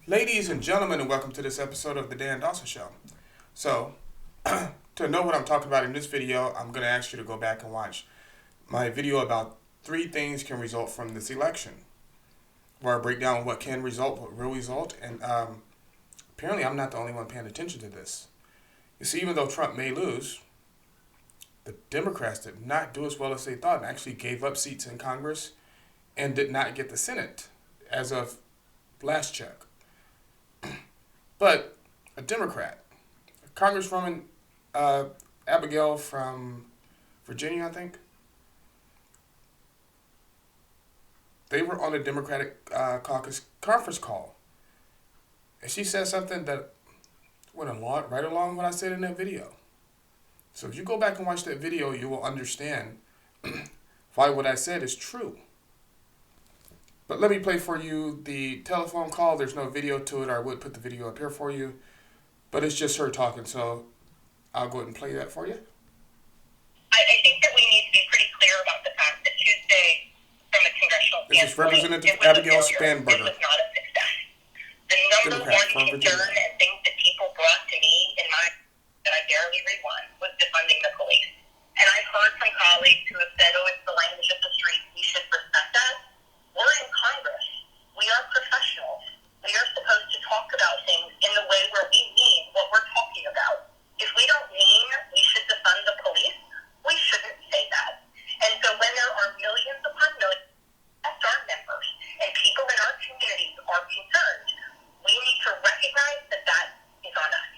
Ladies and gentlemen, and welcome to this episode of the Dan Dawson Show. So, to know what I'm talking about in this video, I'm going to ask you to go back and watch my video about 3 things can result from this election, where I break down what can result, what will result, and apparently I'm not the only one paying attention to this. You see, even though Trump may lose, the Democrats did not do as well as they thought and actually gave up seats in Congress and did not get the Senate as of last check. But a Democrat, Congresswoman Abigail from Virginia, I think, they were on a Democratic Caucus conference call. And she said something that went right along what I said in that video. So if you go back and watch that video, you will understand why what I said is true. But let me play for you the telephone call. There's no video to it. I would put the video up here for you. But it's just her talking, so I'll go ahead and play that for you. I think that we need to be pretty clear about the fact that Tuesday, from a congressional standpoint, this is Representative Abigail Spanberger. It was not a success. The number Democrat one concern and things that people brought to me that I barely re-won was defunding the police. And I've heard from colleagues who have said, it's the language of the street, we should respect that. We're in Congress. We are professionals. We are supposed to talk about things in the way where we mean what we're talking about. If we don't mean we should defund the police, we shouldn't say that. And so when there are millions upon millions of our members and people in our communities are concerned, we need to recognize that that is on us.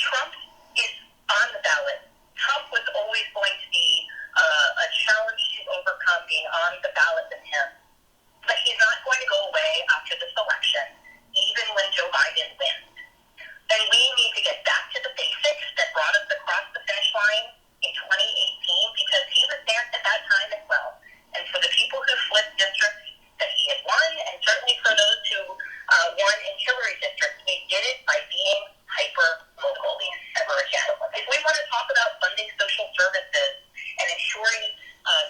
Trump is on the ballot. Trump was always going to be a challenge to overcome being on the ballot with him. But he's not going to go away after this election, even when Joe Biden wins. And we need to get back to the basics that brought us across the finish line in 2018, because he was there at that time as well. And for the people who flipped districts that he had won, and certainly for those who won in Hillary districts, we did it by being hyper-local ever again. If we want to talk about funding social services and ensuring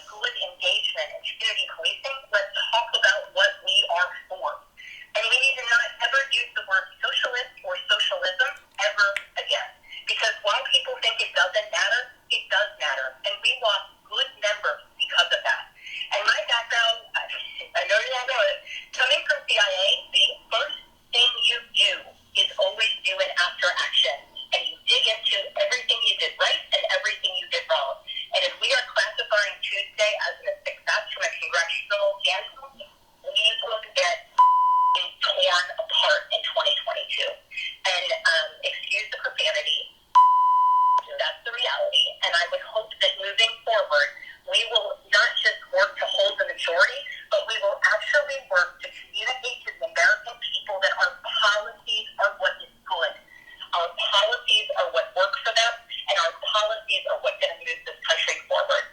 good engagement and community policing, let's talk about what we are for. And we need to not ever use the word socialist or socialism ever again. Because while people think it doesn't matter, it does matter. And we lost good members because of that. And my background, I know you all know it, coming from CIA, the first thing you do is always do an after action. And you dig into everything you did right and everything you did wrong. And if we are classifying Tuesday as a success from a congressional standpoint, we will get torn apart in 2022. And excuse the profanity, that's the reality. And I would hope that moving forward, we will not just work to hold the majority, but we will actually work to communicate to the American people that our policies are what is good. Our policies are what work for them, and our policies are what's going to move this country forward.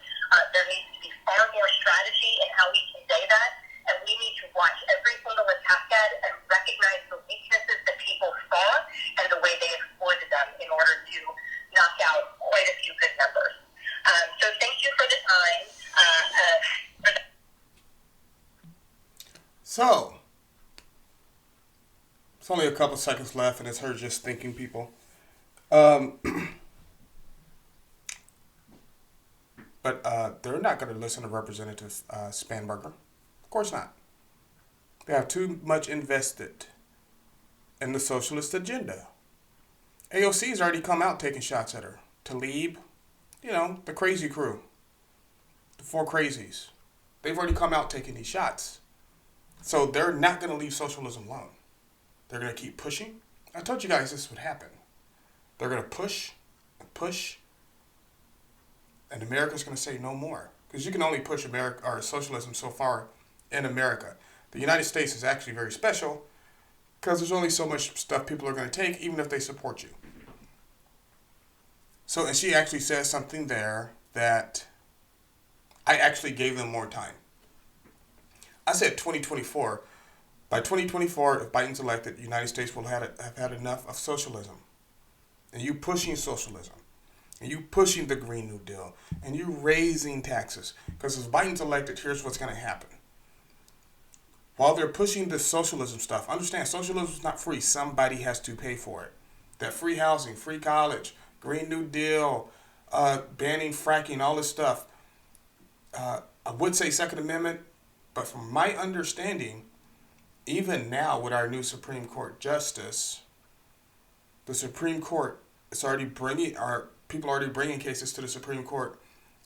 There needs to be far more strategy in how we convey that, and we need to watch every single attack ad and recognize the weaknesses that people saw and the way they exploited them in order to knock out quite a few good numbers. So thank you for the time. So, it's only a couple seconds left, and it's her just thinking, people. But they're not going to listen to Representative Spanberger. Of course not. They have too much invested in the socialist agenda. AOC's already come out taking shots at her. Talib, the crazy crew. The 4 crazies. They've already come out taking these shots. So they're not going to leave socialism alone. They're going to keep pushing. I told you guys this would happen. They're going to push and push. And America's going to say no more. Because you can only push America or socialism so far in America. The United States is actually very special because there's only so much stuff people are going to take, even if they support you. So, and she actually says something there that I actually gave them more time. I said 2024. By 2024, if Biden's elected, the United States will have had enough of socialism. And you pushing socialism. And you pushing the Green New Deal. And you raising taxes. Because if Biden's elected, here's what's going to happen. while they're pushing this socialism stuff, understand socialism is not free. Somebody has to pay for it. That free housing, free college, Green New Deal, banning fracking, all this stuff. I would say Second Amendment, but from my understanding, even now with our new Supreme Court justice, the Supreme Court is already people are already bringing cases to the Supreme Court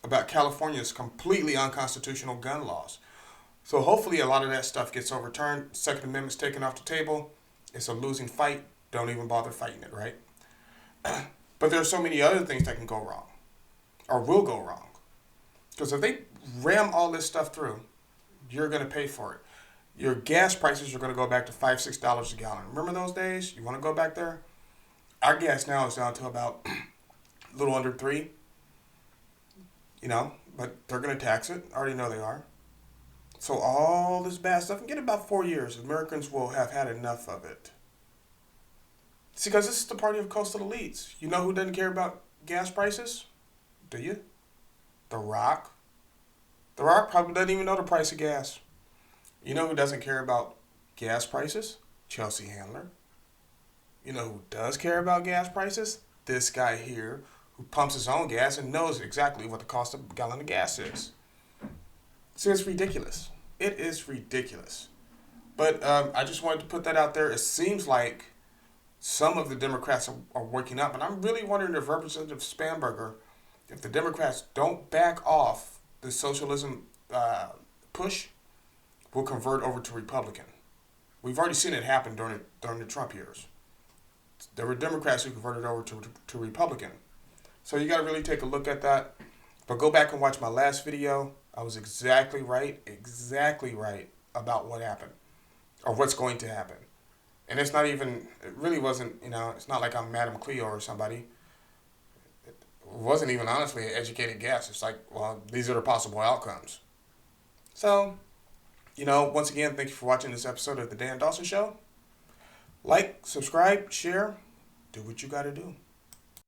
about California's completely unconstitutional gun laws. So hopefully a lot of that stuff gets overturned. Second Amendment's taken off the table. It's a losing fight. Don't even bother fighting it, right? But there are so many other things that can go wrong or will go wrong. Because if they ram all this stuff through, you're going to pay for it. Your gas prices are going to go back to $5, $6 a gallon. Remember those days? You want to go back there? Our gas now is down to about a little under $3. But they're going to tax it. I already know they are. So all this bad stuff, and get about 4 years, Americans will have had enough of it. See, because this is the party of coastal elites. You know who doesn't care about gas prices? Do you? The Rock. The Rock probably doesn't even know the price of gas. You know who doesn't care about gas prices? Chelsea Handler. You know who does care about gas prices? This guy here who pumps his own gas and knows exactly what the cost of a gallon of gas is. See, it's ridiculous. It is ridiculous. But I just wanted to put that out there. It seems like some of the Democrats are waking up. And I'm really wondering if Representative Spanberger, if the Democrats don't back off the socialism push, will convert over to Republican. We've already seen it happen during the Trump years. There were Democrats who converted over to Republican. So you got to really take a look at that. But go back and watch my last video. I was exactly right about what happened or what's going to happen. And it really wasn't, it's not like I'm Madam Cleo or somebody. It wasn't even honestly an educated guess. It's like, well, these are the possible outcomes. So, once again, thank you for watching this episode of The Dan Dawson Show. Like, subscribe, share, do what you got to do.